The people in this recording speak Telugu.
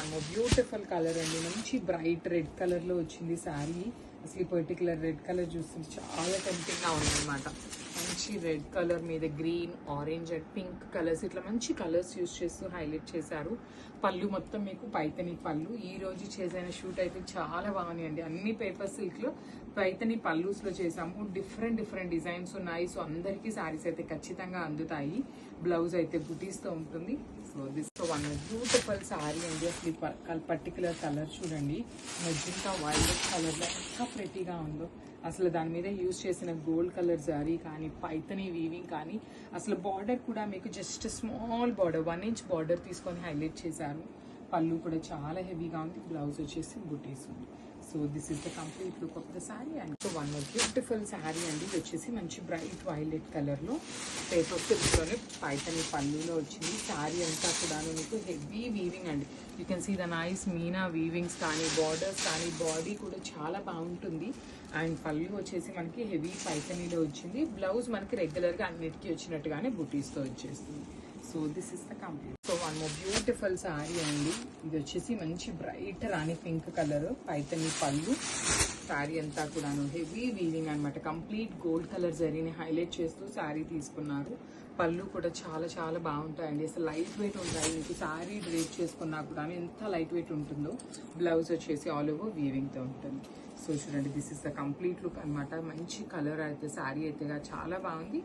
వన్ బ్యూటిఫుల్ కలర్ అండి, మంచి బ్రైట్ రెడ్ కలర్లో వచ్చింది శారీ. అసలు ఈ పర్టికులర్ రెడ్ కలర్ చూస్తుంటే చాలా టెంప్టింగ్గా ఉందన్నమాట. మంచి రెడ్ కలర్ మీద green, orange and pink colours, ఇట్లా మంచి కలర్స్ యూస్ చేస్తూ హైలైట్ చేశారు. పళ్ళు మొత్తం మీకు పైతని పళ్ళు. ఈ రోజు చేసిన షూట్ అయితే చాలా బాగున్నాయండి. అన్ని పేపర్ సిల్క్లో పైతని పల్లూస్లో చేసాము. డిఫరెంట్ డిజైన్స్ ఉన్నాయి. సో అందరికీ శారీస్ అయితే ఖచ్చితంగా అందుతాయి. బ్లౌజ్ అయితే బుటీస్తో ఉంటుంది. So this one beautiful sari అండి. అసలు పర్టికులర్ కలర్ చూడండి, మెజెంటా వైలెట్ కలర్లో ఎంత ప్రెటీగా ఉందో. అసలు దాని మీద యూజ్ చేసిన గోల్డ్ కలర్ జారీ కానీ, పైతని వీవింగ్ కానీ, అసలు బార్డర్ కూడా మీకు just small border 1 inch border తీసుకొని హైలైట్ చేశారు. పళ్ళు కూడా చాలా హెవీగా ఉంది. బ్లౌజ్ వచ్చేసి బుటీస్ ఉంది. So this is the complete look of the sari. And so one beautiful sari అండి. ఇది వచ్చేసి మంచి బ్రైట్ వైలెట్ కలర్లో పేపర్ సిల్క్లోనే పైతని పళ్ళులో వచ్చింది. శారీ అంతా కూడా మీకు హెవీ వీవింగ్ అండి. You can see the nice meena weavings కానీ, బార్డర్స్ కానీ, బాడీ కూడా చాలా బాగుంటుంది. అండ్ పళ్ళు వచ్చేసి మనకి హెవీ పైతనీలో వచ్చింది. బ్లౌజ్ మనకి రెగ్యులర్గా అన్నిటికీ వచ్చినట్టుగానే బుటీస్తో వచ్చేస్తుంది. So this is the complete. So one more beautiful sari అండి. ఇది వచ్చేసి మంచి బ్రైట్ రాణి పింక్ కలర్, పైతని పళ్ళు. శారీ అంతా కూడాను హెవీ వీవింగ్ అనమాట. కంప్లీట్ గోల్డ్ కలర్ జరీని హైలైట్ చేస్తూ శారీ తీసుకున్నారు. పళ్ళు కూడా చాలా చాలా బాగుంటాయండి. అసలు లైట్ వెయిట్ ఉంటాయి. మీకు శారీ డ్రేప్ చేసుకున్నా కూడా ఎంత లైట్ వెయిట్ ఉంటుందో. బ్లౌజ్ వచ్చేసి ఆల్ ఓవర్ వీవింగ్తో ఉంటుంది. సో చూడండి, this is the complete look అనమాట. మంచి కలర్ అయితే శారీ అయితే చాలా బాగుంది.